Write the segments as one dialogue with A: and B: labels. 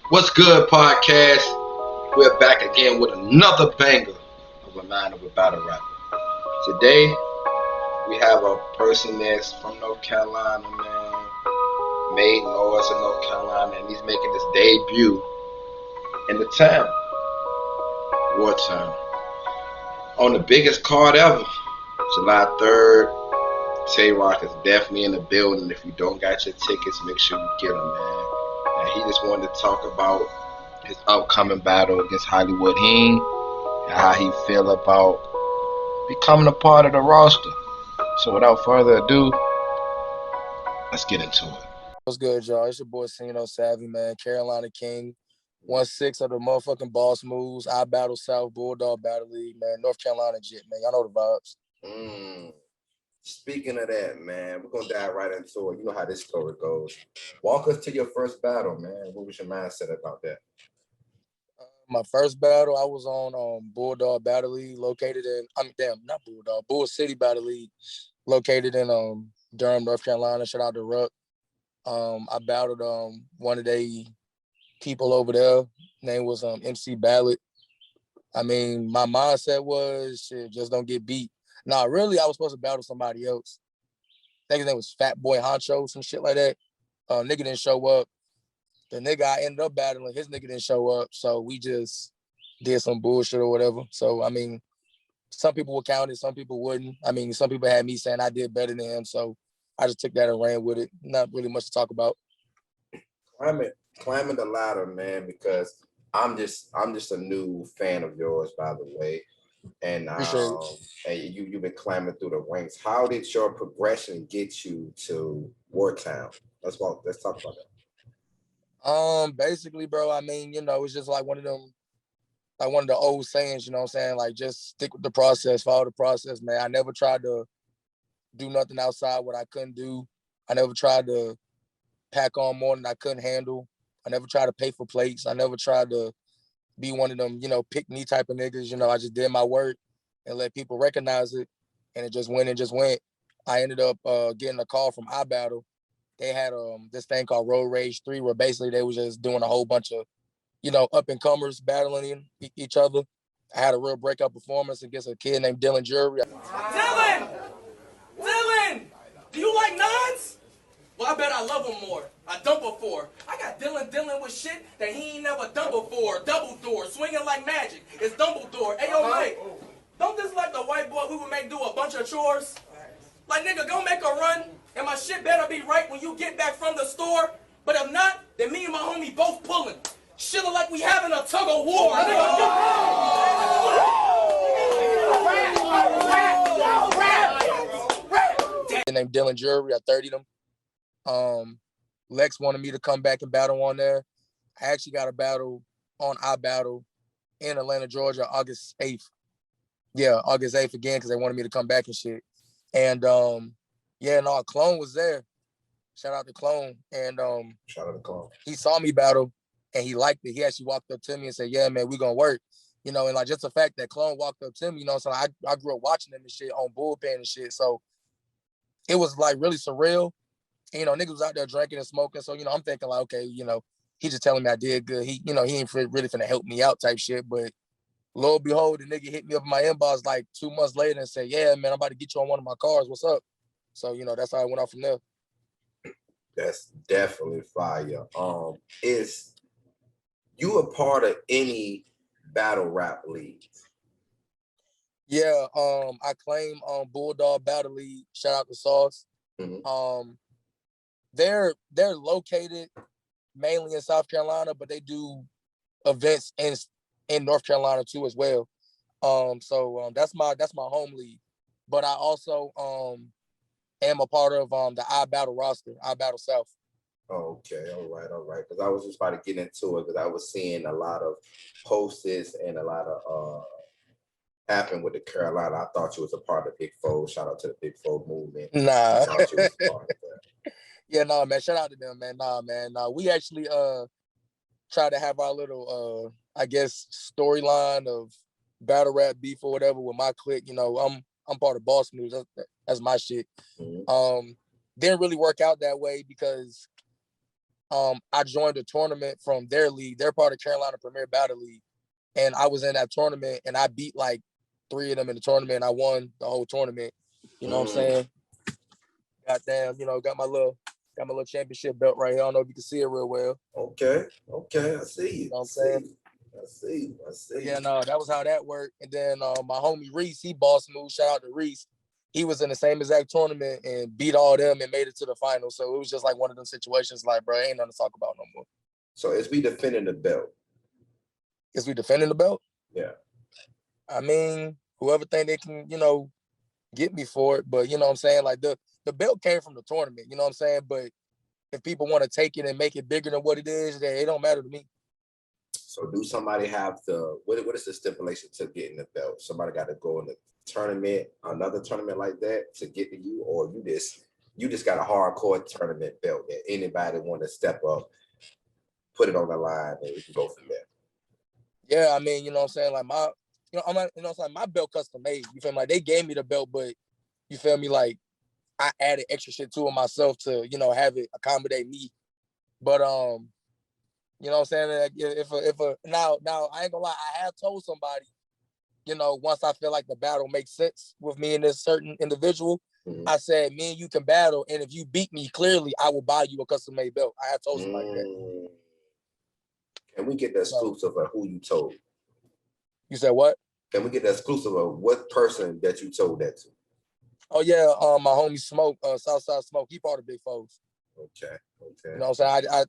A: What's good, podcast? We're back again with another banger of a line of a battle rapper. Today, we have a person that's from North Carolina, man. Made noise in North Carolina, and he's making his debut in the town, Wartown, on the biggest card ever, July 3rd. Tay-Rock is definitely in the building. If you don't got your tickets, make sure you get them, man. And he just wanted to talk about his upcoming battle against Hollywood Heen and how he feel about becoming a part of the roster. So without further ado, let's get into it.
B: What's good, y'all? It's your boy Cin0 Savvy, man. Carolina King. 1-6 of the motherfucking Boss Moves. Ibattle South Bulldog Battle League, man. North Carolina Jit, man. Y'all know the vibes.
C: Speaking of that, man, we're gonna dive right into it. You know how this story goes. Walk us to your first battle, man. What was your mindset about that?
B: My first battle, I was on Bulldog Battle League, located in not Bulldog, Bull City Battle League, located in Durham, North Carolina. Shout out to Ruck. I battled one of the people over there. Name was MC Ballot. I mean, my mindset was shit, just don't get beat. Nah, really, I was supposed to battle somebody else. I think his name was Fat Boy Honcho, some shit like that. Nigga didn't show up. The nigga I ended up battling, his nigga didn't show up. So we just did some bullshit or whatever. So, I mean, some people would count it, some people wouldn't. I mean, some people had me saying I did better than him. So I just took that and ran with it. Not really much to talk about.
C: Climbing the ladder, man, because I'm just a new fan of yours, by the way. And
B: Appreciate it.
C: and you've been climbing through the ranks. How did your progression get you to Wartown? Let's talk about
B: Basically, bro, I mean, it's just like one of them, like one of the old sayings, you know what I'm saying? Like, just stick with the process, follow the process, man. I never tried to do nothing outside what I couldn't do. I never tried to pack on more than I couldn't handle. I never tried to pay for plates. I never tried to be one of them, pick me type of niggas. I just did my work and let people recognize it. And it just went and just went. I ended up getting a call from Ibattle. They had this thing called Road Rage 3, where basically they was just doing a whole bunch of, up and comers battling each other. I had a real breakout performance against a kid named Dylan Jury.
D: Dylan! Dylan! Do you like nuns? Well, I bet I love them more. I done before. I got Dylan dealing with shit that he ain't never done before. Double door, swinging like magic. It's Dumbledore. Hey, yo, mate. Don't this like the white boy we would make do a bunch of chores? Like, nigga, go make a run, and my shit better be right when you get back from the store. But if not, then me and my homie both pulling. Shit look like we having a tug of war.
B: Named Dylan Jury, I 30'd him. Lex wanted me to come back and battle on there. I actually got a battle on Ibattle in Atlanta, Georgia, August 8th. Yeah, August 8th again, because they wanted me to come back and shit. And Clone was there. Shout out to Clone. And
C: Shout out to Clone.
B: He saw me battle and he liked it. He actually walked up to me and said, "Yeah, man, we gonna work." And like just the fact that Clone walked up to me, so I grew up watching him and shit on bullpen and shit. So it was like really surreal. And, niggas was out there drinking and smoking. So, I'm thinking like, okay, he just telling me I did good. He ain't really finna help me out type shit. But lo and behold, the nigga hit me up in my inbox like 2 months later and said, "Yeah, man, I'm about to get you on one of my cars. What's up?" So, that's how I went off from there.
C: That's definitely fire. Is you a part of any battle rap leagues?
B: Yeah, I claim Bulldog Battle League. Shout out to Sauce.
C: Mm-hmm.
B: They're located mainly in South Carolina, but they do events in North Carolina too as well. That's my home league. But I also am a part of the Ibattle roster, Ibattle South.
C: Okay, all right. Because I was just about to get into it because I was seeing a lot of posts and a lot of happened with the Carolina. I thought you was a part of Big Fold. Shout out to the Big Fold movement.
B: Nah.
C: I thought you was a part of that.
B: Yeah, no, man. Shout out to them, man. Nah, man. Nah, we actually try to have our little I guess storyline of battle rap beef or whatever with my clique. I'm part of Boss News. That's my shit.
C: Mm-hmm.
B: Didn't really work out that way because I joined a tournament from their league. They're part of Carolina Premier Battle League. And I was in that tournament and I beat like 3 of them in the tournament. And I won the whole tournament. You know what I'm saying? Goddamn, you know, got my little championship belt right here. I don't know if you can see it real well.
C: Okay, I see you.
B: You know what I'm saying?
C: I see.
B: But yeah, no, that was how that worked. And then my homie Reese, he boss moved. Shout out to Reese. He was in the same exact tournament and beat all them and made it to the final. So it was just like one of those situations like, bro, ain't nothing to talk about no more.
C: So is we defending the belt?
B: Is we defending the belt?
C: Yeah.
B: I mean, whoever think they can, you know, get me for it. But you know what I'm saying? Like the belt came from the tournament, you know what I'm saying? But if people want to take it and make it bigger than what it is, then it don't matter to me.
C: So do somebody have to, what is the stipulation to getting the belt? Somebody got to go in a tournament, another tournament like that to get to you, or you just got a hardcore tournament belt that anybody want to step up, put it on the line, and we can go from there.
B: Yeah, I mean, you know what I'm saying? Like my, you know, I'm not, you know, it's like my belt custom made. You feel me? Like they gave me the belt, but you feel me? Like I added extra shit to it myself to, you know, have it accommodate me. But you know what I'm saying? Like if now I ain't gonna lie, I have told somebody, you know, once I feel like the battle makes sense with me and this certain individual, I said, me and you can battle, and if you beat me, clearly I will buy you a custom made belt. I have told somebody that.
C: Can we get the exclusive of who you told?
B: You said what? Can
C: we get the exclusive of what person that you told that to?
B: Oh yeah, my homie Smoke, Southside Smoke, he part of Big Foes.
C: Okay.
B: You know what I'm saying?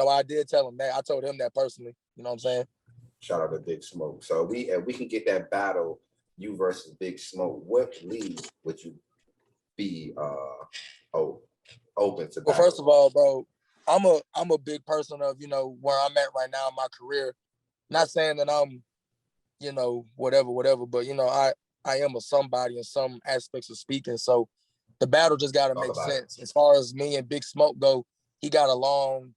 B: I did tell him that. I told him that personally. You know what I'm saying?
C: Shout out to Big Smoke. So we can get that battle, you versus Big Smoke. What league would you be open to?
B: Well, first of all, bro, I'm a big person of, you know, where I'm at right now in my career. Not saying that I'm, you know, whatever, but you know, I am a somebody in some aspects of speaking. So the battle just gotta make sense. As far as me and Big Smoke go, he got a long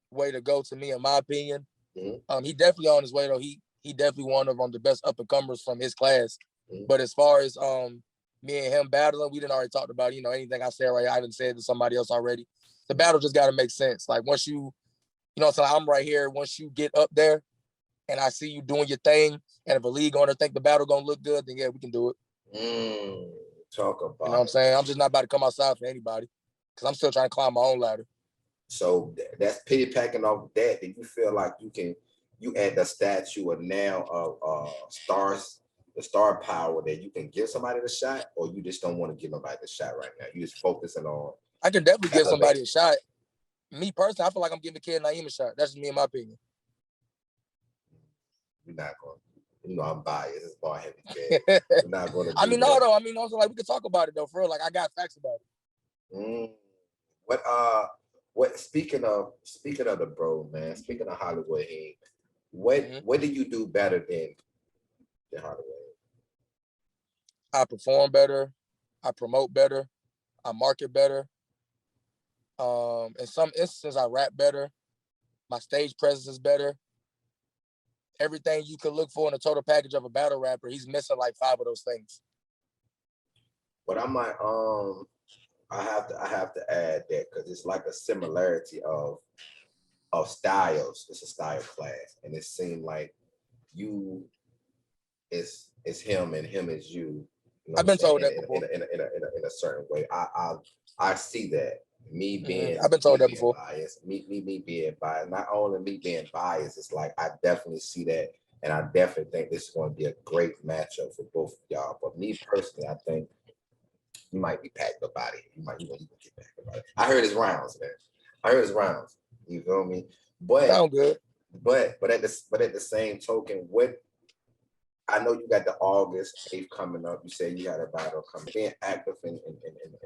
B: way to go to me, in my opinion. He definitely on his way though. He definitely one of the best up and comers from his class. But as far as me and him battling, we didn't already talked about, you know, anything I said right, I didn't say it to somebody else already. The battle just got to make sense. Like once you know, so I'm right here. Once you get up there and I see you doing your thing, and if a league owner think the battle gonna look good, then yeah, we can do it.
C: Talk about,
B: you know what I'm saying? I'm just not about to come outside for anybody because I'm still trying to climb my own ladder.
C: So that's pity packing off that. Do you feel like you add the statue of now of stars, the star power, that you can give somebody the shot, or you just don't want to give nobody the shot right now? You just focusing on.
B: I can definitely give somebody a shot. Me personally, I feel like I'm giving Kid Naeem a shot. That's just me in my opinion.
C: You're not going. You know, I'm biased. It's bar heavy. You're not going to.
B: I mean, no. I mean, also like we can talk about it though, for real. Like I got facts about
C: it. What? Speaking of the bro, man. Speaking of Hollywood, what do you do better than Hollywood?
B: I perform better. I promote better. I market better. In some instances, I rap better. My stage presence is better. Everything you could look for in a total package of a battle rapper, he's missing like 5 of those things.
C: But I might I have to add that because it's like a similarity of styles. It's a style class, and it seemed like you is him and him is you. You know
B: I've been told that before.
C: In a certain way. I see that. Me being,
B: I've been told that before.
C: Biased, me being biased. Not only me being biased, it's like I definitely see that, and I definitely think this is going to be a great matchup for both of y'all. But me personally, I think you might be packed up out of here. You might get packed up out of here. I heard his rounds, man. I heard his rounds. You feel me? But
B: sound good.
C: But at the same token, what I know you got the August 8th coming up. You said you got a battle coming. Being active in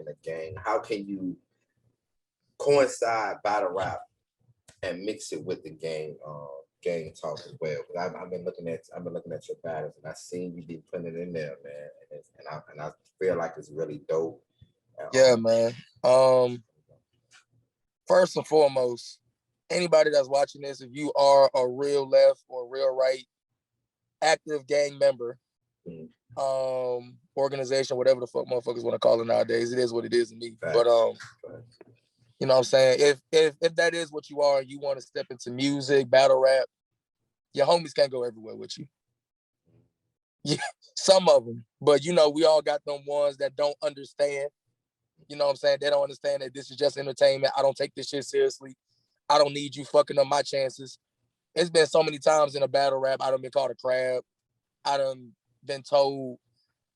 C: a gang, how can you coincide battle rap and mix it with the gang talk as well? Because I've been looking at your battles, and I seen you be putting it in there, man. And I feel like it's really dope.
B: Yeah, man. First and foremost, anybody that's watching this, if you are a real left or real right active gang member, organization, whatever the fuck motherfuckers want to call it nowadays, it is what it is to me. But You know what I'm saying? If that is what you are and you want to step into music, battle rap, your homies can't go everywhere with you. Yeah, some of them. But, you know, we all got them ones that don't understand. You know what I'm saying? They don't understand that this is just entertainment. I don't take this shit seriously. I don't need you fucking up my chances. It's been so many times in a battle rap, I done been called a crab. I done been told,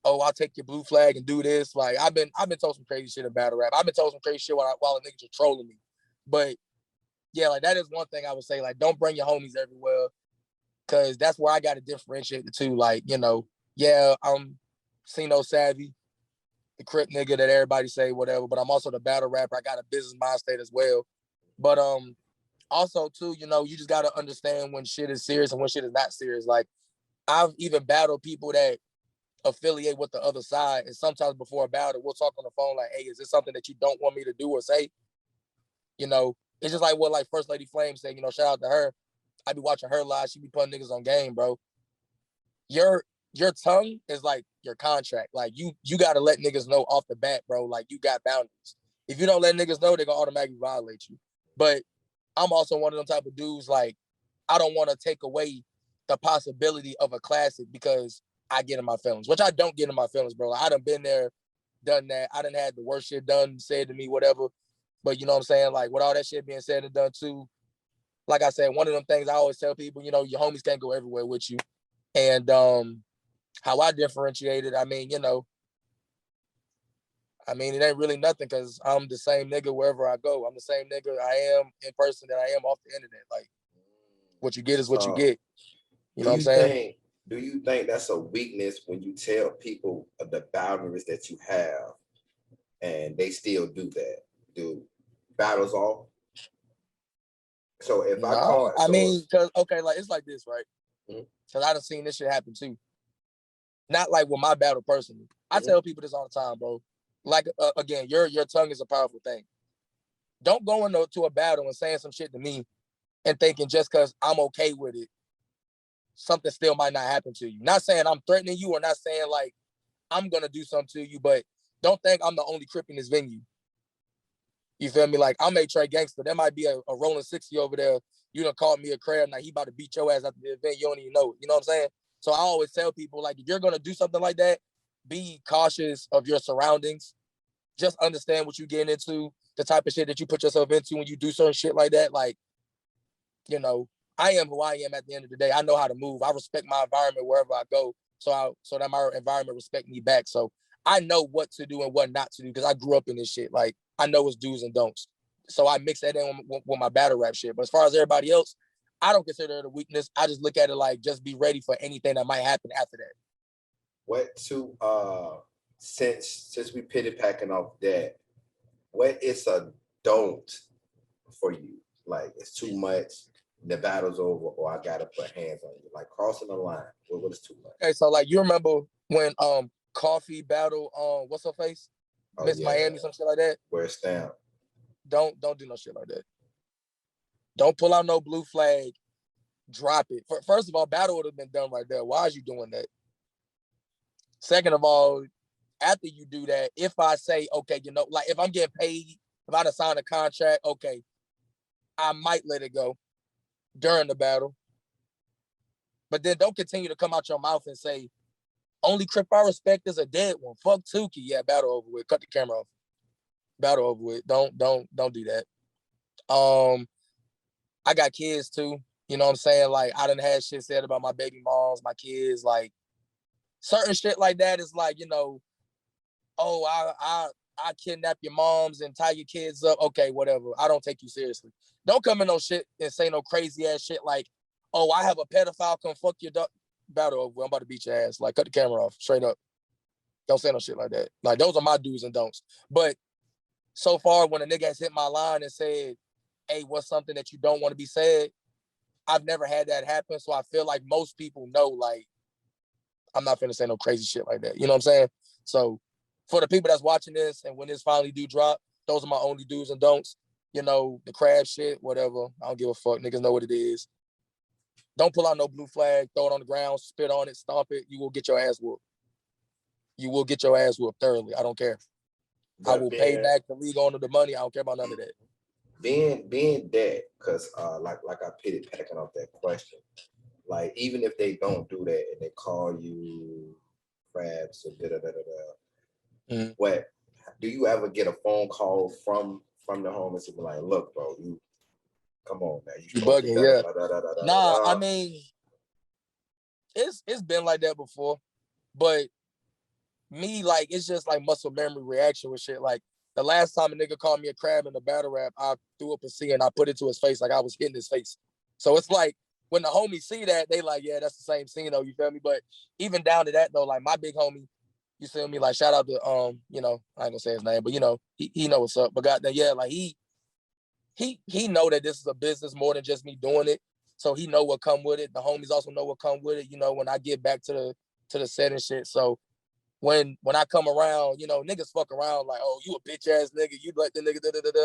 B: oh, I'll take your blue flag and do this. Like, I've been told some crazy shit in battle rap. I've been told some crazy shit while the niggas are trolling me. But, yeah, like, that is one thing I would say. Like, don't bring your homies everywhere. Because that's where I got to differentiate the two. Like, you know, yeah, I'm Cin0 savvy, the Crip nigga that everybody say whatever, but I'm also the battle rapper. I got a business mind state as well. But also too, you know, you just gotta understand when shit is serious and when shit is not serious. Like, I've even battled people that affiliate with the other side, and sometimes before a battle, we'll talk on the phone like, hey, is this something that you don't want me to do or say? You know, it's just like what like First Lady Flame said, you know, shout out to her. I be watching her live, she be putting niggas on game, bro. Your tongue is like your contract. Like you gotta let niggas know off the bat, bro. Like, you got boundaries. If you don't let niggas know, they're gonna automatically violate you. But I'm also one of them type of dudes, like, I don't want to take away the possibility of a classic because I get in my feelings, which I don't get in my feelings, bro. I done been there, done that. I done had the worst shit done, said to me, whatever. But you know what I'm saying? Like, with all that shit being said and done too, like I said, one of them things I always tell people, you know, your homies can't go everywhere with you. And how I differentiate it, I mean, you know, it ain't really nothing because I'm the same nigga wherever I go. I'm the same nigga I am in person that I am off the internet. Like, what you get is what you get. You know what I'm saying?
C: Do you think that's a weakness when you tell people the boundaries that you have and they still do that? Do battles off? So if I call it,
B: I mean, because, okay, like, it's like this, right? Because I done seen this shit happen too. Not like with my battle personally. I tell people this all the time, bro. Like, again, your tongue is a powerful thing. Don't go into a battle and saying some shit to me and thinking just because I'm okay with it, something still might not happen to you. Not saying I'm threatening you or not saying like I'm gonna do something to you, but don't think I'm the only Crip in this venue. You feel me? Like, I'm a Trey Gangster. There might be a rolling 60 over there. You done called me a crab. Now he about to beat your ass after the event. You don't even know it. You know what I'm saying? So I always tell people, like, if you're gonna do something like that, be cautious of your surroundings. Just understand what you're getting into, the type of shit that you put yourself into when you do certain shit like that. Like, you know, I am who I am at the end of the day. I know how to move. I respect my environment wherever I go. So that my environment respect me back. So I know what to do and what not to do because I grew up in this shit. Like, I know what's do's and don'ts. So I mix that in with my battle rap shit. But as far as everybody else, I don't consider it a weakness. I just look at it like, just be ready for anything that might happen after that.
C: What to since we pity packing off that, what is a don't for you? Like, it's too much, the battle's over, or I gotta put hands on you. Like, crossing the line. What is too much?
B: Okay, so like, you remember when Coffee battle what's her face? Miss Miami, some shit like that?
C: Where it's down.
B: Don't do no shit like that. Don't pull out no blue flag. Drop it. First of all, battle would have been done right there. Why is you doing that? Second of all, after you do that, if I say, okay, you know, like, if I'm getting paid, if I done signed a contract, okay, I might let it go during the battle. But then don't continue to come out your mouth and say, only Crip I respect is a dead one. Fuck Tukey. Yeah, battle over with. Cut the camera off. Battle over with. Don't do that. I got kids too. You know what I'm saying? Like, I done had shit said about my baby moms, my kids, like, certain shit like that is like, you know, oh, I kidnap your moms and tie your kids up. Okay, whatever. I don't take you seriously. Don't come in no shit and say no crazy ass shit like, oh, I have a pedophile come fuck your dog. Battle over. I'm about to beat your ass. Like, cut the camera off. Straight up. Don't say no shit like that. Like, those are my do's and don'ts. But so far, when a nigga has hit my line and said, hey, what's something that you don't want to be said? I've never had that happen. So I feel like most people know, like, I'm not finna say no crazy shit like that. You know what I'm saying? So for the people that's watching this and when this finally do drop, those are my only do's and don'ts. You know, the crab shit, whatever. I don't give a fuck. Niggas know what it is. Don't pull out no blue flag, throw it on the ground, spit on it, stomp it. You will get your ass whooped. You will get your ass whooped thoroughly. I don't care. I will pay back the league owner the money. I don't care about none of that.
C: being that, because like I pitted packing off that question. Like even if they don't do that and they call you crabs or what? Do you ever get a phone call from the homies and be like, look, bro, you come on, man,
B: you bugging, yeah. Nah, I mean, it's been like that before, but me, like, it's just like muscle memory reaction with shit. Like the last time a nigga called me a crab in the battle rap, I threw up a C and I put it to his face like I was hitting his face. So it's like when the homies see that, they like, yeah, that's the same Cin0, you feel me? But even down to that though, like my big homie, you feel me? Like shout out to you know, I ain't gonna say his name, but you know, he know what's up. But goddamn, yeah, like he know that this is a business more than just me doing it. So he know what come with it. The homies also know what come with it, you know, when I get back to the set and shit. So when I come around, you know, niggas fuck around like, oh, you a bitch ass nigga, you let the nigga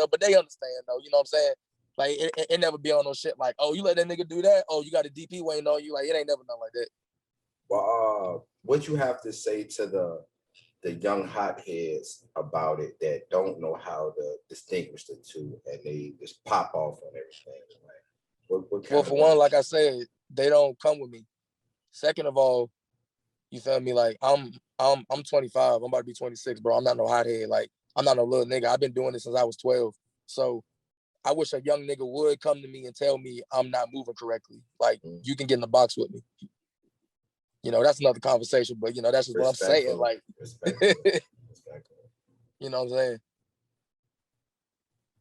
B: but they understand though, you know what I'm saying? Like it never be on no shit like, oh, you let that nigga do that? Oh, you got a DP waiting on you. Like it ain't never nothing like that.
C: Well, what you have to say to the young hotheads about it that don't know how to distinguish the two and they just pop off on everything? Like, what kind
B: well, for one, like I said, they don't come with me. Second of all, you feel me? Like I'm 25. I'm about to be 26, bro. I'm not no hothead. Like I'm not no little nigga. I've been doing this since I was 12. So I wish a young nigga would come to me and tell me I'm not moving correctly. Like you can get in the box with me. You know, that's another conversation, but you know, that's just what I'm saying. Like, you know what I'm saying?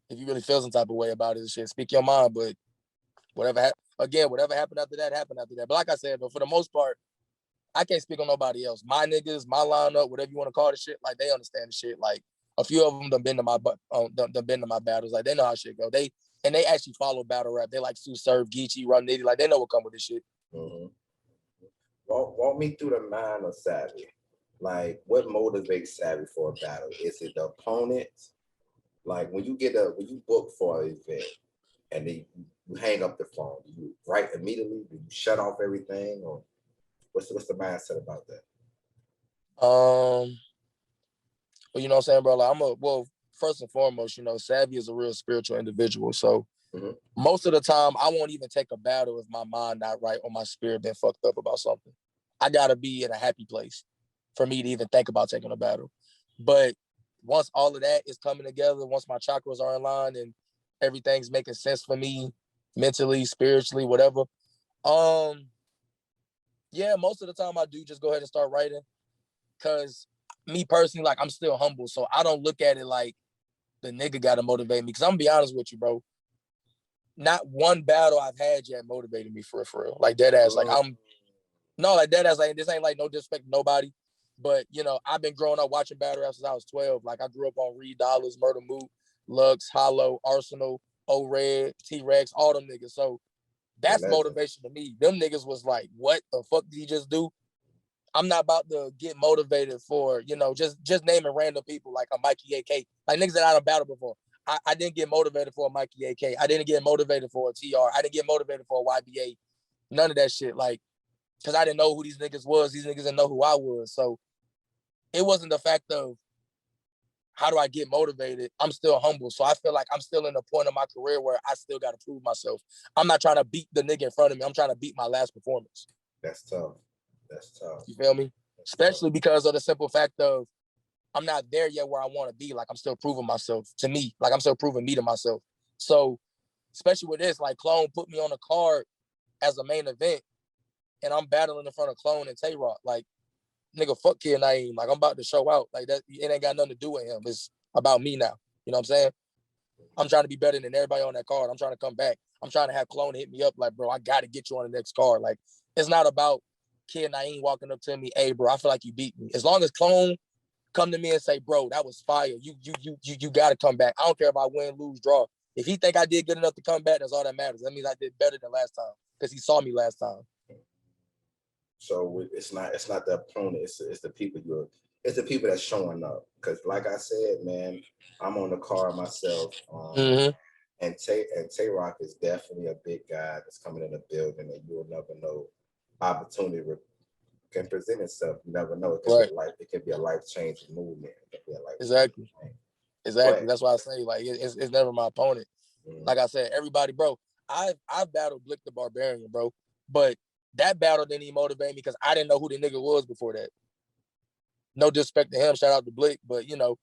B: If you really feel some type of way about it, shit, speak your mind. But whatever happened after that, happened after that. But like I said, though, for the most part, I can't speak on nobody else. My niggas, my lineup, whatever you want to call the shit, like they understand the shit. Like a few of them done been to my battles. Like they know how shit go. They actually follow battle rap. They like Sue Surf, Geechee, Run Nitty. Like they know what come with this shit.
C: Mm-hmm. Walk me through the mind of Savvy. Like what motivates Savvy for a battle? Is it the opponent? Like when you book for an event and then you hang up the phone, do you write immediately? Do you shut off everything, or what's the mindset about that?
B: Well, you know what I'm saying, bro? Like first and foremost, you know, Savvy is a real spiritual individual. So most of the time I won't even take a battle if my mind not right or my spirit been fucked up about something. I gotta be in a happy place for me to even think about taking a battle. But once all of that is coming together, once my chakras are in line and everything's making sense for me mentally, spiritually, whatever, yeah, most of the time I do just go ahead and start writing. Cause me personally, like I'm still humble. So I don't look at it like the nigga gotta motivate me. Cause I'm gonna be honest with you, bro. Not one battle I've had yet motivated me for real. Like dead ass. Like like dead ass, like this ain't like no disrespect to nobody. But you know, I've been growing up watching battle rap since I was 12. Like I grew up on Reed Dollars, Murder Moot, Lux, Hollow, Arsenal, O-Red, T-Rex, all them niggas. So that's motivation to me. Them niggas was like, what the fuck did he just do? I'm not about to get motivated for, you know, just naming random people like a Mikey AK. Like niggas that I done battled before. I didn't get motivated for a Mikey AK. I didn't get motivated for a TR. I didn't get motivated for a YBA. None of that shit. Like, because I didn't know who these niggas was. These niggas didn't know who I was. So it wasn't the fact of how do I get motivated. I'm still humble. So I feel like I'm still in the point of my career where I still got to prove myself. I'm not trying to beat the nigga in front of me. I'm trying to beat my last performance.
C: That's tough. That's tough.
B: You feel me? Especially because of the simple fact of I'm not there yet where I want to be. Like I'm still proving myself to me. Like I'm still proving me to myself. So especially with this, like Clone put me on the card as a main event and I'm battling in front of Clone and Tay-Rock. Like, nigga, fuck Cin0. Like I'm about to show out. Like that, it ain't got nothing to do with him. It's about me now. You know what I'm saying? I'm trying to be better than everybody on that card. I'm trying to come back. I'm trying to have Clone hit me up like, bro, I got to get you on the next card. Like, it's not about Cin0 walking up to me, hey, bro, I feel like you beat me. As long as Clone come to me and say, bro, that was fire. You got to come back. I don't care if I win, lose, draw. If he think I did good enough to come back, that's all that matters. That means I did better than last time because he saw me last time.
C: So it's not the opponent. It's the people it's the people that's showing up. Because like I said, man, I'm on the card myself. And Tay-Rock is definitely a big guy that's coming in the building, and you'll never know. Opportunity can present itself. You never know. It can be a life-changing movement. It can be a
B: Exactly. That's why I say like it's never my opponent. Like I said, everybody, bro, I've battled Blick the Barbarian, bro. But that battle didn't even motivate me because I didn't know who the nigga was before that. No disrespect to him, shout out to Blick, but you know,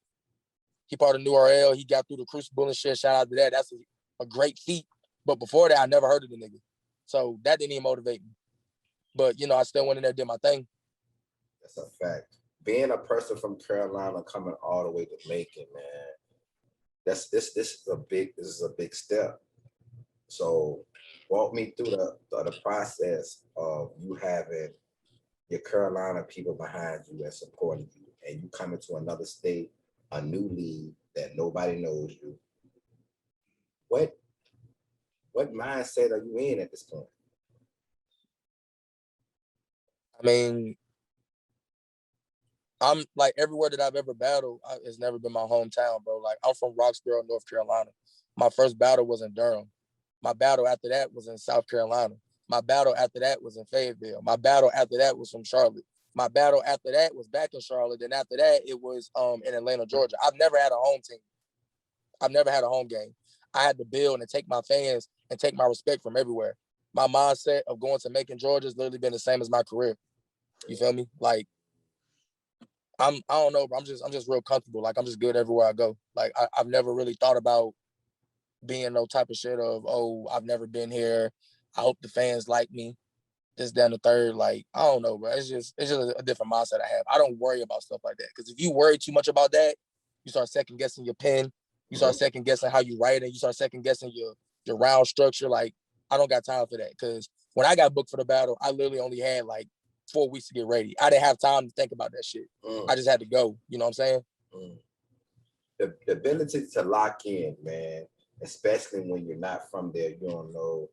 B: he part of New RL. He got through the Crucible and shit. Shout out to that. That's a great feat. But before that, I never heard of the nigga. So that didn't even motivate me. But, you know, I still went in there and did my thing.
C: That's a fact. Being a person from Carolina coming all the way to Macon, man, this is a big step. So walk me through the process of you having your Carolina people behind you and supporting you, and you coming to another state, a new league that nobody knows you. What mindset are you in at this point?
B: I mean, I'm like everywhere that I've ever battled, it's never been my hometown, bro. Like I'm from Roxborough, North Carolina. My first battle was in Durham. My battle after that was in South Carolina. My battle after that was in Fayetteville. My battle after that was from Charlotte. My battle after that was back in Charlotte. And after that, it was in Atlanta, Georgia. I've never had a home team. I've never had a home game. I had to build and take my fans and take my respect from everywhere. My mindset of going to Macon, Georgia has literally been the same as my career. You feel me? Like I don't know, but I'm just real comfortable. Like I'm just good everywhere I go. Like I've never really thought about being no type of shit of, oh, I've never been here. I hope the fans like me. This, that, and the third. Like, I don't know, bro. It's just a different mindset I have. I don't worry about stuff like that. Because if you worry too much about that, you start second guessing your pen. You start second guessing how you write it. You start second guessing your round structure. Like, I don't got time for that. Because when I got booked for the battle, I literally only had like 4 weeks to get ready. I didn't have time to think about that shit. I just had to go. You know what I'm saying?
C: The ability to lock in, man, especially when you're not from there, you don't know,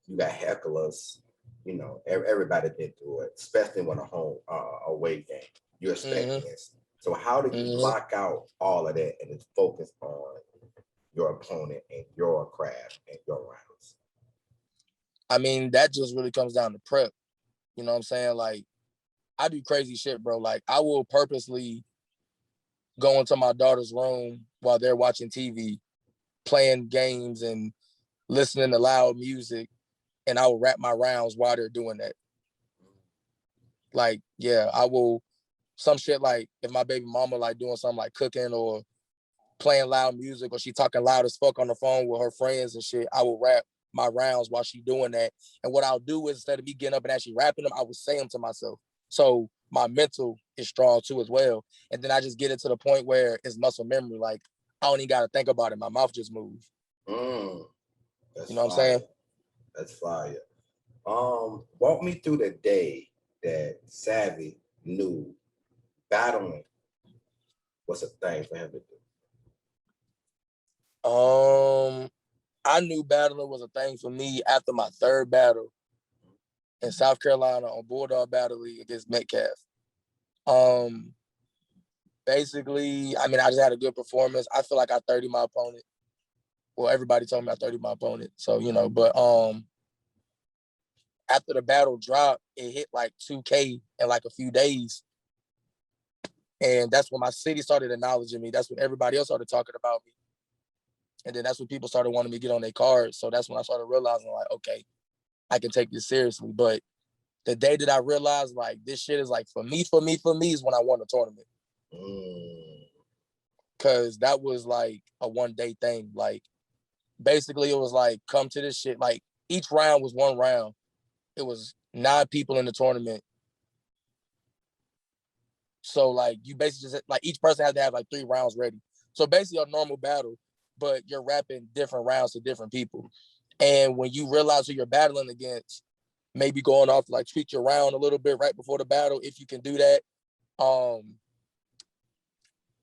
C: you got hecklers, you know, everybody been through it, especially when a home away game, you're expecting this. So how do you block out all of that and focus on your opponent and your craft and your rounds?
B: I mean, that just really comes down to prep. You know what I'm saying? Like, I do crazy shit, bro. Like, I will purposely go into my daughter's room while they're watching TV, playing games and listening to loud music, and I will rap my rounds while they're doing that. Like, yeah, I will, some shit like if my baby mama like doing something like cooking or playing loud music or she talking loud as fuck on the phone with her friends and shit, I will rap my rounds while she doing that. And what I'll do is instead of me getting up and actually rapping them, I will say them to myself. So my mental is strong too as well. And then I just get it to the point where it's muscle memory. Like I don't even got to think about it. My mouth just moves.
C: That's
B: you know what
C: fire.
B: I'm saying?
C: That's fire. Walk me through the day that Savvy knew battling was a thing for him to do.
B: I knew battling was a thing for me after my third battle in South Carolina on Bulldog Battle League against Metcalf. Basically, I mean, I just had a good performance. I feel like I 30 my opponent. Well, everybody told me I 30 my opponent. So, you know, but after the battle dropped, it hit like 2K in like a few days. And that's when my city started acknowledging me. That's when everybody else started talking about me. And then that's when people started wanting me to get on their cards. So that's when I started realizing, like, okay, I can take this seriously. But the day that I realized, like, this shit is like for me is when I won the tournament. Because that was like a one-day thing. Like, basically, it was like, come to this shit. Like, each round was one round. It was 9 people in the tournament. So, like, you basically just, like, each person had to have, like, 3 rounds ready. So, basically, a normal battle, but you're rapping different rounds to different people. And when you realize who you're battling against, maybe going off to, like, tweak your round a little bit right before the battle, if you can do that.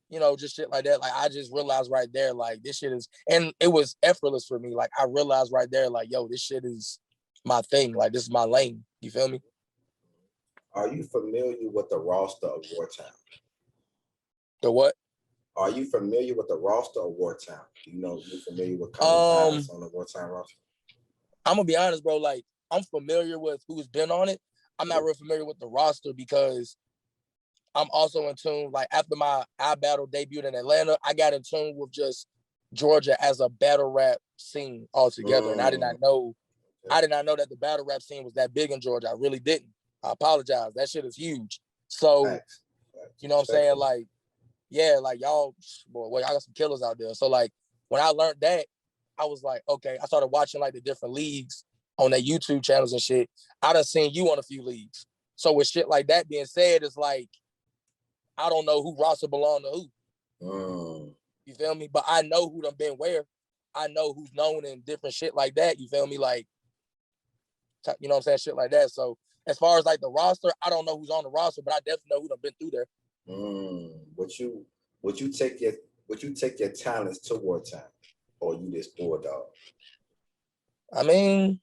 B: You know, just shit like that. Like, I just realized right there, like, this shit is, and it was effortless for me. Like, I realized right there, like, yo, this shit is my thing. Like, this is my lane. You feel me?
C: Are you familiar with the roster of Wartown?
B: The what?
C: Are you familiar with the roster of Wartown? You know, you're familiar with commentators on the Wartown roster?
B: I'm gonna be honest, bro. Like, I'm familiar with who's been on it. I'm not real familiar with the roster because I'm also in tune. Like, after my Ibattle debuted in Atlanta, I got in tune with just Georgia as a battle rap scene altogether. And I did not know that the battle rap scene was that big in Georgia. I really didn't. I apologize. That shit is huge. So, you know what I'm saying? Like, yeah, like y'all, boy, y'all got some killers out there. So like when I learned that, I was like, okay, I started watching like the different leagues on their YouTube channels and shit. I done seen you on a few leagues. So with shit like that being said, it's like, I don't know who roster belong to who. You feel me? But I know who done been where. I know who's known in different shit like that. You feel me? Like, you know what I'm saying? Shit like that. So as far as like the roster, I don't know who's on the roster, but I definitely know who done been through there.
C: Would you take your talents to wartime, or you just bulldog?
B: I mean,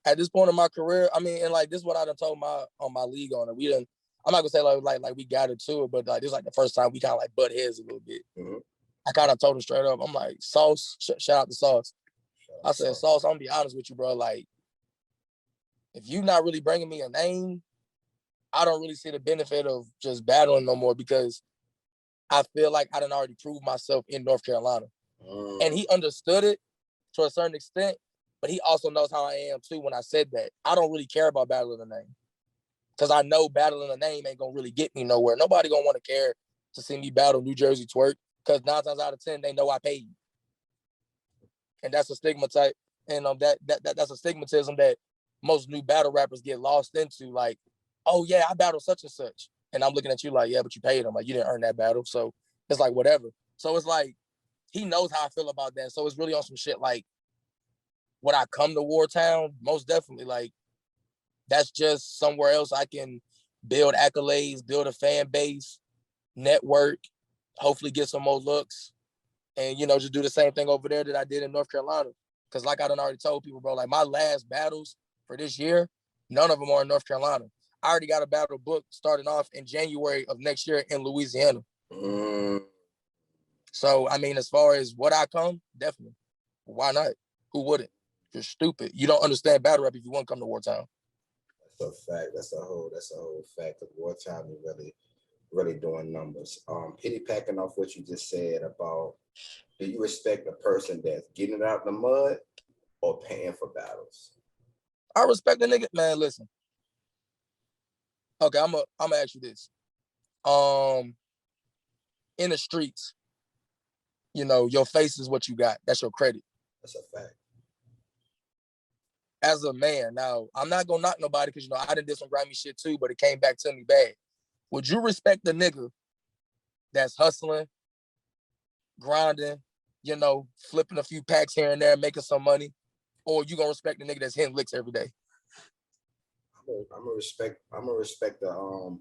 B: at this point in my career, I mean, and like this is what I done told my league on it. We done, I'm not gonna say like we got into it, but like this is like the first time we kind of like butt heads a little bit. I kind of told him straight up. I'm like, Sauce, shout out to Sauce. I said, Sauce, I'm gonna be honest with you, bro. Like, if you not really bringing me a name, I don't really see the benefit of just battling no more, because I feel like I done already proved myself in North Carolina. And he understood it to a certain extent, but he also knows how I am too when I said that. I don't really care about battling a name, because I know battling a name ain't gonna really get me nowhere. Nobody gonna want to care to see me battle New Jersey Twerk, because 9 times out of 10, they know I paid. And that's a stigma type, and that's a stigmatism that most new battle rappers get lost into. Like, oh yeah, I battled such and such. And I'm looking at you like, yeah, but you paid him. Like, you didn't earn that battle. So it's like, whatever. So it's like, he knows how I feel about that. So it's really on some shit like, would I come to Wartown? Most definitely. Like, that's just somewhere else I can build accolades, build a fan base, network, hopefully get some more looks, and, you know, just do the same thing over there that I did in North Carolina. Because like I done already told people, bro, like my last battles for this year, none of them are in North Carolina. I already got a battle book starting off in January of next year in Louisiana. So, I mean, as far as would I come, definitely. Why not? Who wouldn't? You're stupid. You don't understand battle rap if you want to come to Wartown.
C: That's a fact. That's a whole fact. Of Wartown is really doing numbers. Pity packing off what you just said about, do you respect a person that's getting it out the mud or paying for battles?
B: I respect the nigga. Man, listen. Okay, I'm gonna ask you this. In the streets, you know, your face is what you got. That's your credit.
C: That's a fact.
B: As a man, now, I'm not gonna knock nobody, because, you know, I done did some grimy shit too, but it came back to me bad. Would you respect the nigga that's hustling, grinding, you know, flipping a few packs here and there, making some money, or you gonna respect the nigga that's hitting licks every day?
C: I'm gonna respect the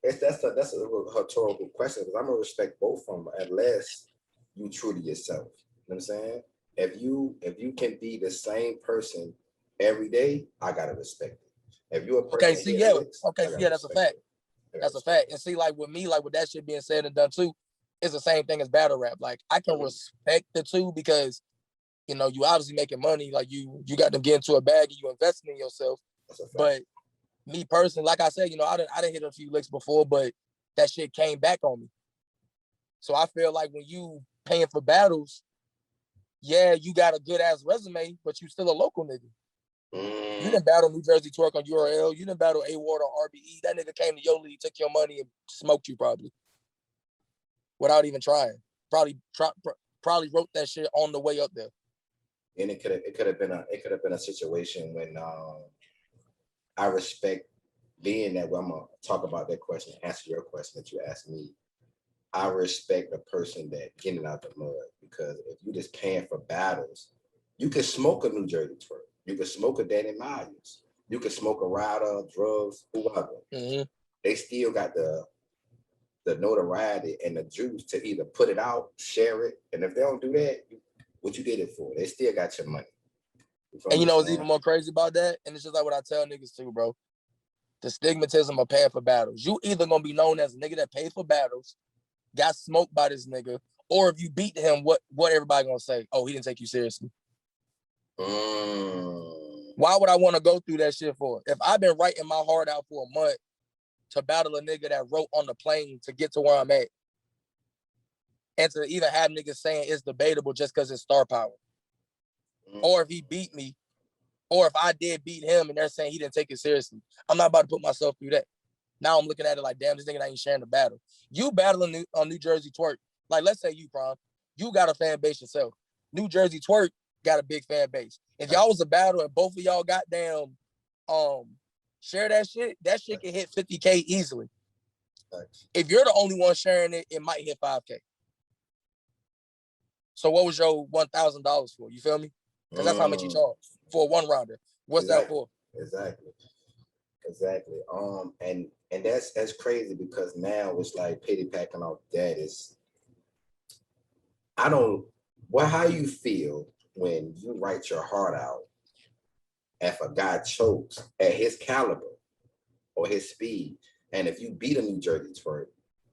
C: that's a rhetorical question, because I'm gonna respect both of them unless you true to yourself. You know what I'm saying? If you can be the same person every day, I gotta respect it. If you're a person,
B: that's a fact. That's a fact. And see, like with me, like with that shit being said and done too, it's the same thing as battle rap. Like, I can respect the two, because, you know, you obviously making money. Like, you got to get into a bag and you investing in yourself. But me personally, like I said, you know, I done hit a few licks before, but that shit came back on me. So I feel like when you paying for battles, yeah, you got a good ass resume, but you still a local nigga. You didn't battle New Jersey Twerk on URL. You didn't battle A-Ward on RBE. That nigga came to your league, took your money, and smoked you probably without even trying. Probably wrote that shit on the way up there.
C: And it could have been a situation when I respect being that way. I'm gonna talk about that question, answer your question that you asked me. I respect a person that getting out the mud, because if you just paying for battles, you can smoke a New Jersey Twerk, you can smoke a Danny Myers, you can smoke a Ryder, drugs, whoever. They still got the notoriety and the juice to either put it out, share it, and if they don't do that, what you did it for? They still got your money.
B: And you know what's even more crazy about that? And it's just like what I tell niggas too, bro. The stigmatism of paying for battles. You either gonna be known as a nigga that paid for battles, got smoked by this nigga, or if you beat him, what everybody gonna say? Oh, he didn't take you seriously. Why would I want to go through that shit for? If I've been writing my heart out for a month to battle a nigga that wrote on the plane to get to where I'm at, And to even have niggas saying it's debatable just because it's star power. Or if he beat me, or if I did beat him and they're saying he didn't take it seriously, I'm not about to put myself through that. Now I'm looking at it like, damn, this nigga ain't sharing the battle. You battling on New Jersey Twerk. Like, let's say you, Prom, you got a fan base yourself. New Jersey Twerk got a big fan base. If y'all was a battle and both of y'all got down, share that shit can hit 50K easily. If you're the only one sharing it, it might hit 5K. So what was your $1,000 for? You feel me? Because that's how much you charge for a one rounder. What's that for?
C: Exactly. And that's crazy because now it's like pity packing off that is. How you feel when you write your heart out, if a guy chokes at his caliber or his speed, and if you beat a New Jersey Twerk,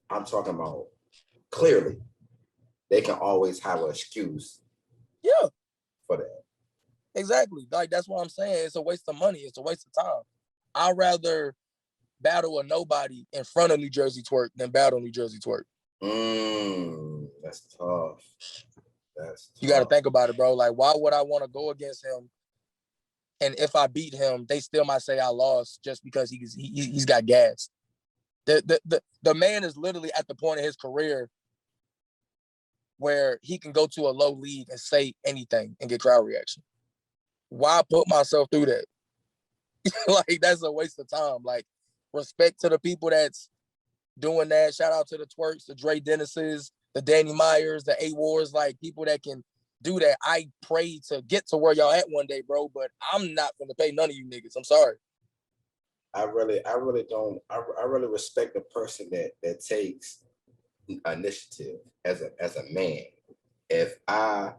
C: I'm talking about clearly they can always have an excuse.
B: Yeah.
C: For that.
B: Exactly. Like, that's what I'm saying. It's a waste of money. It's a waste of time. I'd rather battle a nobody in front of New Jersey Twerk than battle New Jersey Twerk.
C: That's tough.
B: You got to think about it, bro. Like, why would I want to go against him? And if I beat him, they still might say I lost just because he's got gas. The man is literally at the point of his career where he can go to a low league and say anything and get crowd reaction. Why put myself through that? Like, that's a waste of time. Like, respect to the people that's doing that. Shout out to the Twerks, the Dre Dennises, the Danny Myers, the A-Wars, like people that can do that. I pray to get to where y'all at one day, bro, but I'm not gonna pay none of you niggas. I'm sorry.
C: I really respect the person that takes initiative as a man. If I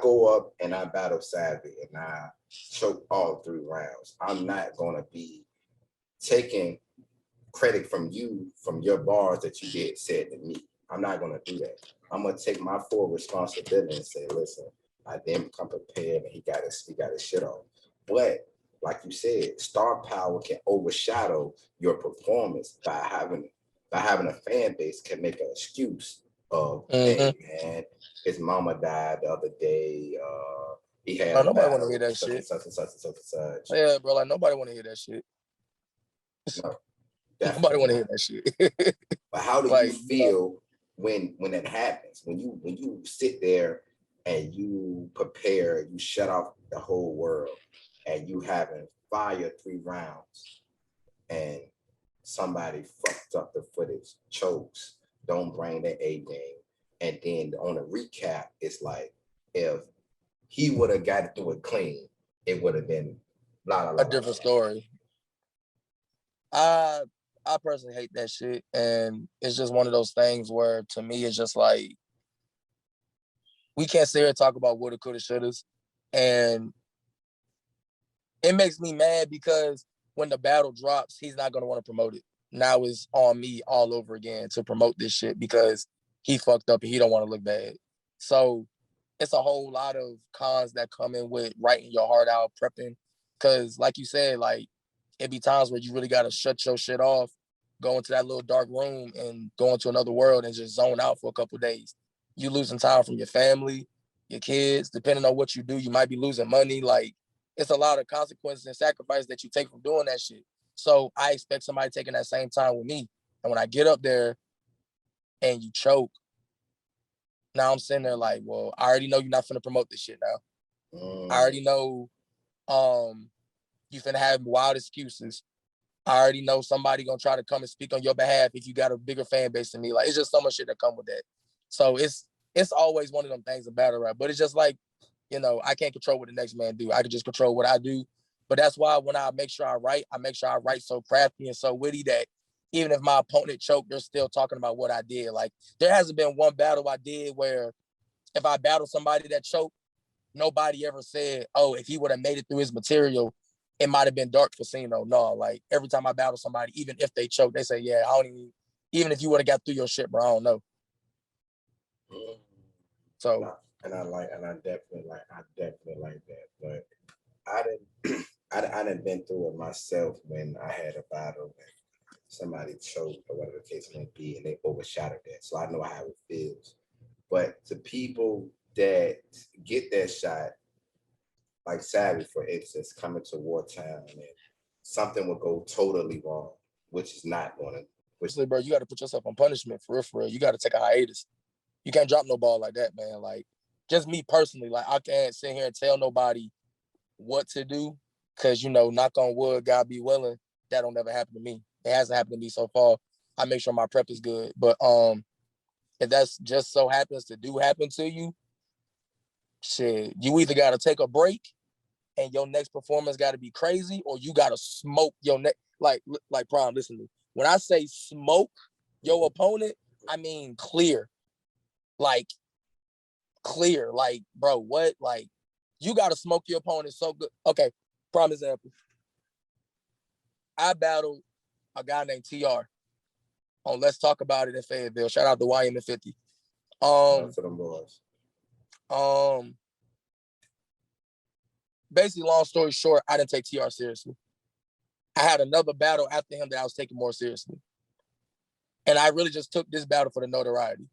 C: go up and I battle Savvy and I choke all 3 rounds, I'm not gonna be taking credit from you from your bars that you did said to me. I'm not gonna do that. I'm gonna take my full responsibility and say, listen, I didn't come prepared and he got his shit on. But like you said, star power can overshadow your performance by having a fan base can make an excuse of, hey man, his mama died the other day. He had
B: nobody want to hear that shit.
C: Such.
B: Yeah, bro, like nobody want to hear that shit.
C: No,
B: nobody want to hear that shit.
C: But how do you feel when that happens? When you sit there and you prepare, you shut off the whole world, and you haven't fired 3 rounds, and somebody fucked up the footage, chokes, don't bring the A game, and then on a recap, it's like if he would have got through it clean, it would have been
B: a different story. I personally hate that shit, and it's just one of those things where, to me, it's just like we can't sit here and talk about woulda, coulda, shouldas, and it makes me mad because when the battle drops, he's not gonna want to promote it. Now it's on me all over again to promote this shit because he fucked up and he don't want to look bad. So it's a whole lot of cons that come in with writing your heart out, prepping, because like you said, like, it be times where you really got to shut your shit off, go into that little dark room and go into another world and just zone out for a couple of days. You losing time from your family, your kids, depending on what you do, you might be losing money. Like, it's a lot of consequences and sacrifice that you take from doing that shit. So I expect somebody taking that same time with me. And when I get up there and you choke, now I'm sitting there like, well, I already know you're not finna promote this shit now. I already know you finna have wild excuses. I already know somebody gonna try to come and speak on your behalf if you got a bigger fan base than me. Like, it's just so much shit that come with that. So it's always one of them things of battle rap. But it's just like, you know, I can't control what the next man do. I can just control what I do. But that's why when I make sure I write so crafty and so witty that even if my opponent choked, they're still talking about what I did. Like, there hasn't been one battle I did where if I battled somebody that choked, nobody ever said, oh, if he would have made it through his material, it might have been dark for Cin0. No, like, every time I battle somebody, even if they choke, they say, yeah, I don't even if you would have got through your shit, bro, I don't know. So
C: I definitely like that. But I didn't been through it myself when I had a battle and somebody choked or whatever the case may be, and they overshadowed that. So I know how it feels. But to people that get that shot, like Savvy, for instance, coming to Wartown and something would go totally wrong, which is not going to.
B: Honestly, bro, you got to put yourself on punishment for real, for real. You got to take a hiatus. You can't drop no ball like that, man. Like, just me personally, like, I can't sit here and tell nobody what to do because, you know, knock on wood, God be willing, that don't ever happen to me. It hasn't happened to me so far. I make sure my prep is good. But if that's just so happens to do happen to you, shit, you either got to take a break and your next performance got to be crazy, or you got to smoke your next. Like Prime, listen to me. When I say smoke your opponent, I mean clear. Like, clear. Like, bro, what? Like, you got to smoke your opponent so good. Okay, prime example. I battled a guy named TR on Let's Talk About It in Fayetteville. Shout out to YM50.
C: To them boys.
B: Basically, long story short, I didn't take TR seriously. I had another battle after him that I was taking more seriously. And I really just took this battle for the notoriety.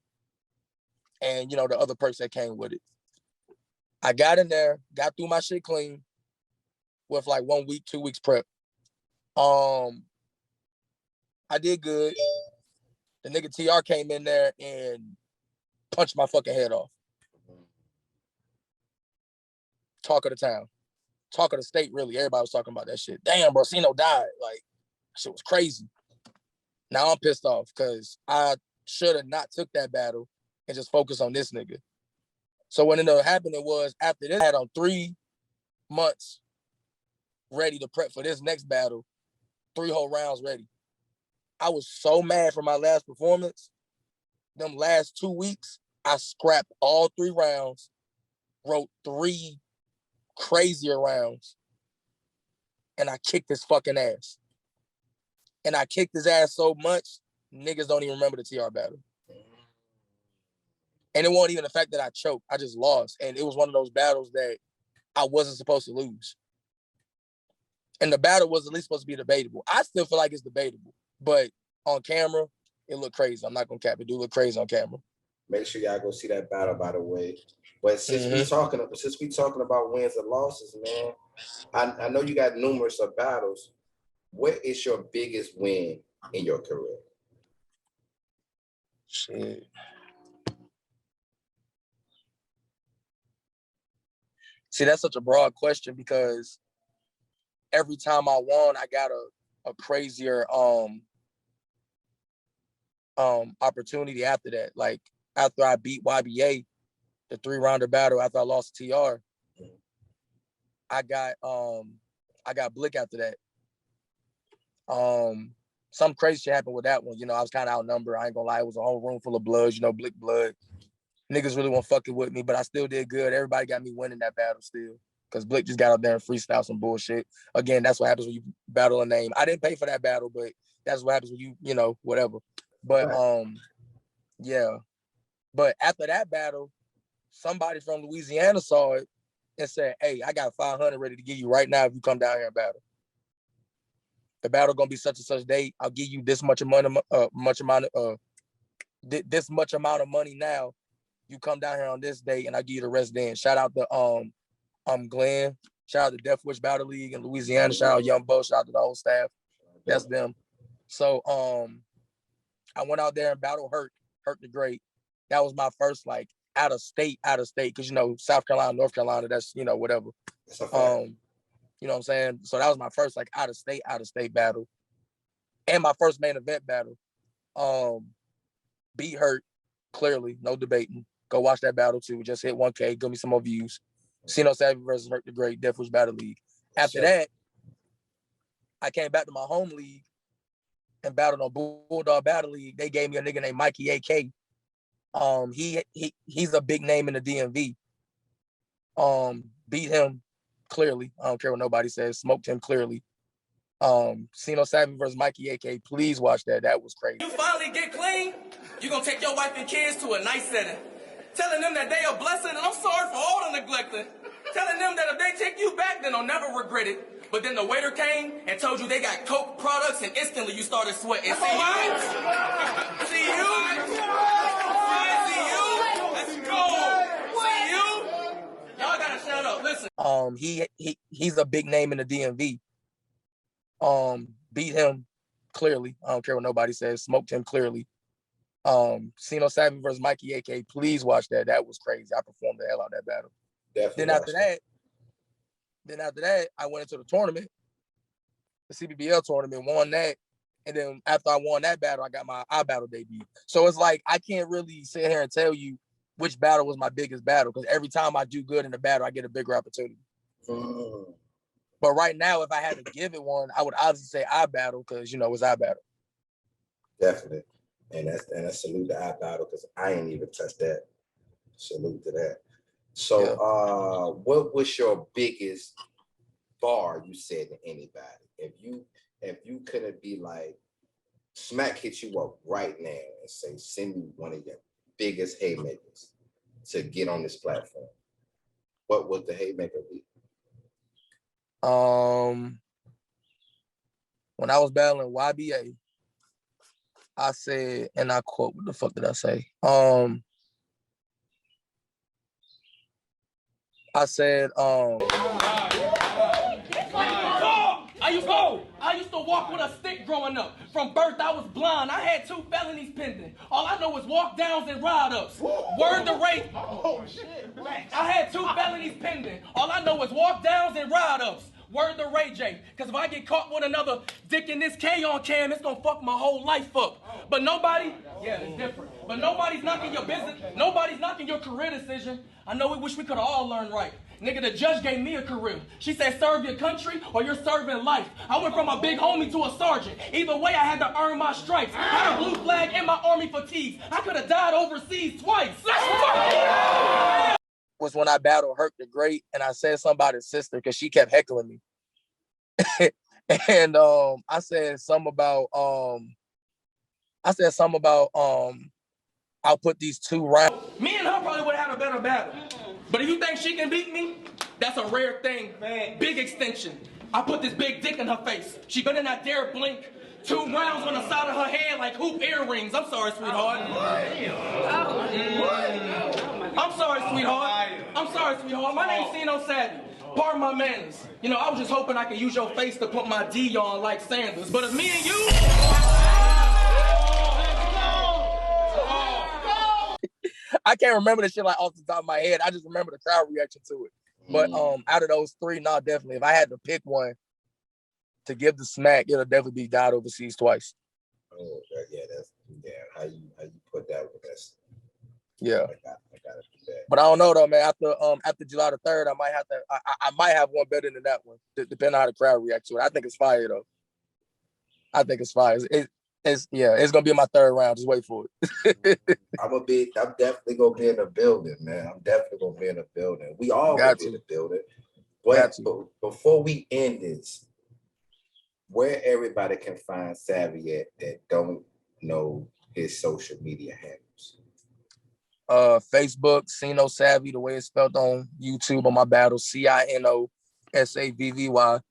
B: And, you know, the other perks that came with it. I got in there, got through my shit clean with like 1 week, 2 weeks prep. I did good. The nigga TR came in there and punched my fucking head off. Talk of the town. Talk of the state, really. Everybody was talking about that shit. Damn, bro, Cin0 died. Like, shit was crazy. Now I'm pissed off because I should have not took that battle and just focused on this nigga. So what ended up happening was after this, I had on 3 months ready to prep for this next battle, 3 whole rounds ready. I was so mad for my last performance. Them last 2 weeks, I scrapped all 3 rounds, wrote 3 crazier rounds, and I kicked his fucking ass. And I kicked his ass so much, niggas don't even remember the TR battle. And it wasn't even the fact that I choked. I just lost. And it was one of those battles that I wasn't supposed to lose. And the battle was at least supposed to be debatable. I still feel like it's debatable. But on camera, it looked crazy. I'm not going to cap it. It do look crazy on camera.
C: Make sure y'all go see that battle, by the way. But since we talking about wins and losses, man, I know you got numerous of battles. What is your biggest win in your career?
B: Shit. See, that's such a broad question because every time I won, I got a crazier opportunity after that. Like after I beat YBA, the 3-rounder battle after I lost to TR, I got Blick after that. Some crazy shit happened with that one. You know, I was kind of outnumbered. I ain't gonna lie, it was a whole room full of bloods, you know, Blick blood. Niggas really weren't fucking with me, but I still did good. Everybody got me winning that battle still. Because Blick just got up there and freestyle some bullshit. Again, that's what happens when you battle a name. I didn't pay for that battle, but that's what happens when you know, whatever. But yeah. But after that battle, somebody from Louisiana saw it and said, hey, I got 500 ready to give you right now if you come down here and battle. The battle gonna be such and such date. I'll give you this much amount of this much amount of money now. You come down here on this day and I'll give you the rest then. Shout out to Glenn. Shout out to Death Wish Battle League in Louisiana. Shout out Young Bo. Shout out to the whole staff. That's them. So I went out there and battled Hurt the Great. That was my first like out of state, because you know, South Carolina, North Carolina, that's, you know, whatever. You know what I'm saying? So that was my first like out of state battle. And my first main event battle. Beat Hurt, clearly, no debating. Go watch that battle too. Just hit 1K, give me some more views. Cin0 Savvy versus Hurt the Great, Death Wish Battle League. After that, I came back to my home league and battled on Bulldog Battle League. They gave me a nigga named Mikey AK. He's a big name in the DMV. Beat him clearly. I don't care what nobody says. Smoked him clearly. Cin0 Savvy versus Mikey AK. Please watch that. That was crazy.
D: You finally get clean, you gonna take your wife and kids to a nice setting. Telling them that they are blessing, and I'm sorry for all the neglecting. Telling them that if they take you back, then they'll never regret it. But then the waiter came and told you they got Coke products, and instantly you started sweating. See you? listen.
B: He's a big name in the DMV. Beat him clearly. I don't care what nobody says. Smoked him clearly. Cin0 versus Mikey AK. Please watch that. That was crazy. I performed the hell out of that battle.
C: Definitely.
B: Then after that, I went into the tournament, the CBBL tournament, won that. And then after I won that battle, I got my Ibattle debut. So it's like, I can't really sit here and tell you which battle was my biggest battle, because every time I do good in the battle, I get a bigger opportunity. But right now, if I had to give it one, I would obviously say Ibattle, because, it's Ibattle.
C: Definitely. And that's salute to Ibattle, because I ain't even touched that. Salute to that. So yeah. What was your biggest bar you said to anybody? If you couldn't be like, Smack hit you up right now and say, send me one of your biggest haymakers to get on this platform, what would the haymaker be?
B: When I was battling YBA, I said, and I quote, what the fuck did I say? I said,
D: I used to walk with a stick growing up. From birth, I was blind. I had 2 felonies pending. All I know was walk downs and ride ups. Word to rape. Oh, shit. I had 2 felonies pending. All I know is walk downs and ride ups. Word to Ray J. Because if I get caught with another dick in this K on cam, it's going to fuck my whole life up. But nobody, yeah, it's different. But nobody's knocking your business. Nobody's knocking your career decision. I know we wish we could have all learned right. Nigga, the judge gave me a career. She said, serve your country or you're serving life. I went from a big homie to a sergeant. Either way, I had to earn my stripes. Had a blue flag in my army fatigues. I could have died overseas twice.
B: Was when I battled Herc the Great, and I said something about his sister because she kept heckling me. And I said something about I'll put these 2 rounds.
D: Me and her probably would have had a better battle. But if you think she can beat me, that's a rare thing. Man. Big extension. I put this big dick in her face. She better not dare blink. 2 rounds on the side of her head like hoop earrings. I'm sorry, sweetheart. I'm sorry, sweetheart. I'm sorry, sweetheart. My name's Cin0. Pardon my manners. I was just hoping I could use your face to put my D on like Sanders. But if me and you...
B: I can't remember the shit like off the top of my head. I just remember the crowd reaction to it. But out of those 3, no, definitely. If I had to pick one to give the Smack, it'll definitely be died overseas twice.
C: Oh yeah, how you put that with us.
B: Yeah.
C: I gotta do that.
B: But I don't know though, man. After July the 3rd, I might have one better than that one, depending on how the crowd reacts to it. I think it's fire though. I think it's fire. It's gonna be my 3rd round. Just wait for it.
C: I'm definitely gonna be in the building, man. I'm definitely gonna be in the building. We all gonna be in the building. But before we end this, where everybody can find Savvy at that don't know his social media handles?
B: Facebook, Cin0, the way it's spelled on YouTube on my battle, CINOSAVVY.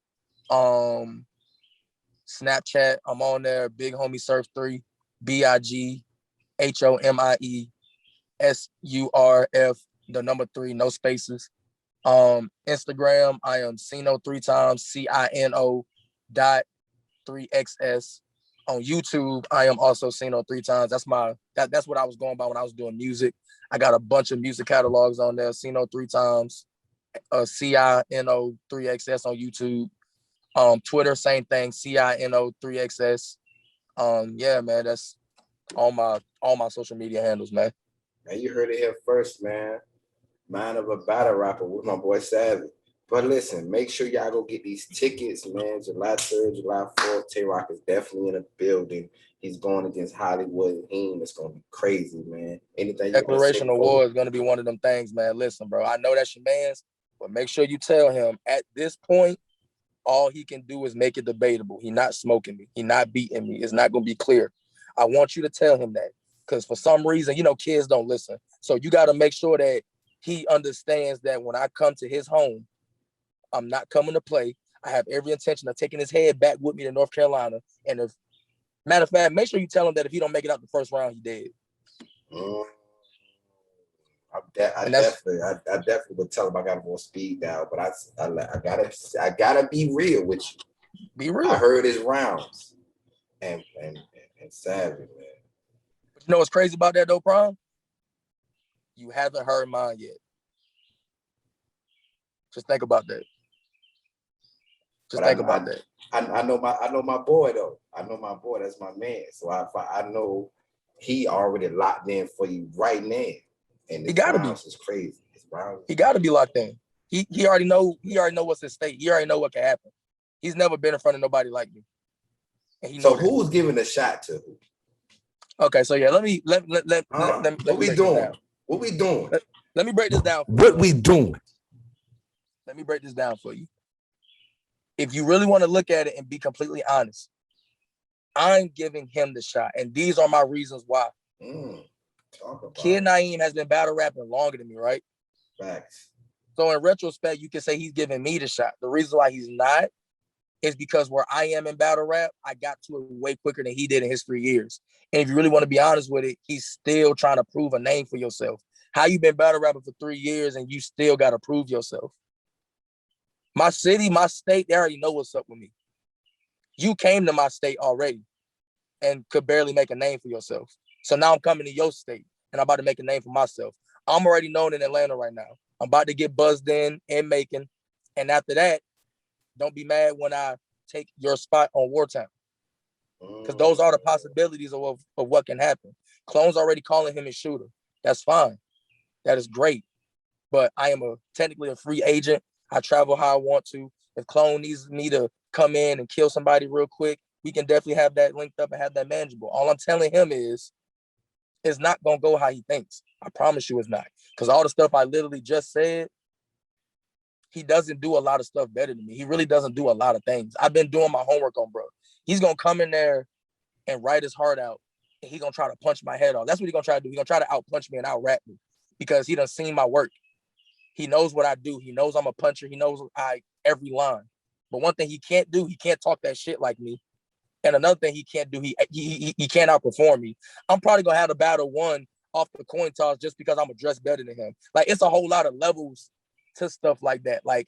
B: Snapchat, I'm on there, Big Homie Surf 3, BIGHOMIE SURF, the number 3, no spaces. Instagram, I am Cino 3 times, CINO.3XS. On YouTube, I am also Cino 3 times. That's what I was going by when I was doing music. I got a bunch of music catalogs on there, Cino 3 times, CINO 3XS on YouTube. Twitter, same thing, CINO 3XS. Yeah, man, that's all my social media handles, man.
C: Man, you heard it here first, man. Mind of a battle rapper with my boy Savvy. But listen, make sure y'all go get these tickets, man. July 3rd, July 4th, Tay-Rock is definitely in the building. He's going against Hollywood Heem. It's gonna be crazy, man. Anything
B: Declaration Award is gonna be one of them things, man. Listen, bro, I know that's your man's, but make sure you tell him at this point, all he can do is make it debatable. He's not smoking me. He's not beating me. It's not gonna be clear. I want you to tell him that, because for some reason, kids don't listen. So you got to make sure that he understands that when I come to his home, I'm not coming to play. I have every intention of taking his head back with me to North Carolina. And if, matter of fact, make sure you tell him that if he don't make it out the first round, he dead.
C: I definitely would tell him I got more speed now, but I gotta be real with you.
B: Be real.
C: I heard his rounds and savage, man.
B: But you know what's crazy about that though, Prime? You haven't heard mine yet. Just think about that.
C: I know my boy though. I know my boy. That's my man. So I know he already locked in for you right now. And his rounds is crazy.
B: He got to be locked in. He already know. He already know what's at stake. He already know what can happen. He's never been in front of nobody like me. And
C: so who's giving the shot to who?
B: Okay, so yeah, let me
C: what we doing? What we doing?
B: Let me break this down.
C: What we doing?
B: Let me break this down for you. If you really want to look at it and be completely honest, I'm giving him the shot, and these are my reasons why. Cin0 has been battle rapping longer than me, right?
C: Facts.
B: So in retrospect, you can say he's giving me the shot. The reason why he's not is because where I am in battle rap, I got to it way quicker than he did in his 3 years. And if you really want to be honest with it, he's still trying to prove a name for yourself. How you been battle rapping for 3 years and you still got to prove yourself? My city, my state, they already know what's up with me. You came to my state already and could barely make a name for yourself. So now I'm coming to your state and I'm about to make a name for myself. I'm already known in Atlanta right now. I'm about to get buzzed in Macon. And after that, don't be mad when I take your spot on Wartown. Because those are the possibilities of what can happen. Clone's already calling him a shooter. That's fine. That is great. But I am technically a free agent. I travel how I want to. If Clone needs me to come in and kill somebody real quick, we can definitely have that linked up and have that manageable. All I'm telling him is, it's not going to go how he thinks. I promise you it's not. Because all the stuff I literally just said, he doesn't do a lot of stuff better than me. He really doesn't do a lot of things. I've been doing my homework on bro. He's going to come in there and write his heart out, and he's going to try to punch my head off. That's what he's going to try to do. He's going to try to out-punch me and out-rap me because he done seen my work. He knows what I do. He knows I'm a puncher. He knows every line. But one thing he can't do, he can't talk that shit like me. And another thing he can't do, he can't outperform me. I'm probably going to have the battle won off the coin toss just because I'm dressed better than him. Like, it's a whole lot of levels to stuff like that. Like,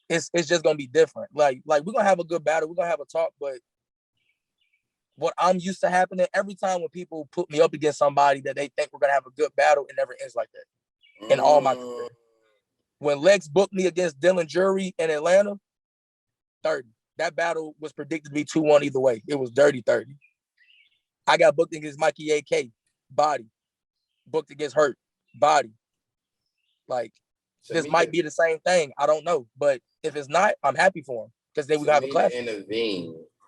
B: it's just going to be different. Like we're going to have a good battle. We're going to have a talk, but what I'm used to happening every time when people put me up against somebody that they think we're going to have a good battle, it never ends like that in all my career. When Lex booked me against Dylan Jury in Atlanta, 30. That battle was predicted to be 2-1 either way. It was dirty 30. I got booked against Mikey AK, body. Booked against Hurt, body. Like, this might be the same thing. I don't know. But if it's not, I'm happy for him because then we have a clash.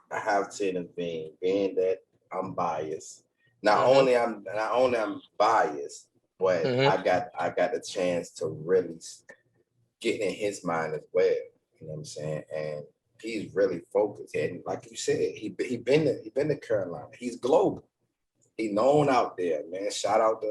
C: I have to intervene, being that I'm biased. Not only I'm biased, but I got the chance to really get in his mind as well. You know what I'm saying? And he's really focused. And like you said, he been to Carolina. He's global. He known out there, man. Shout out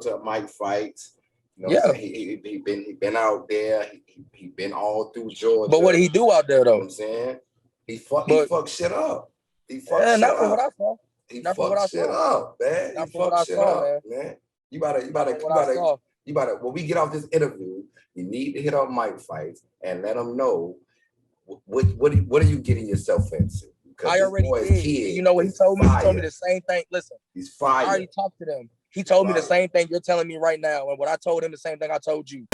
C: to Mike Fights. You know what I'm saying? He been out there. He been all through Georgia.
B: But what did he do out there though?
C: You know what I'm saying? He fucked shit up. He fucked shit
B: not
C: up.
B: From what I saw.
C: He fucked shit up, man.
B: Not from what I saw,
C: man. You better. When we get off this interview, you need to hit on Mike Fights and let him know what are you getting yourself into.
B: I already did. You know what he told me? He told me the same thing. Listen,
C: he's fire.
B: I already talked to them. He told me the same thing you're telling me right now, and what I told him the same thing I told you.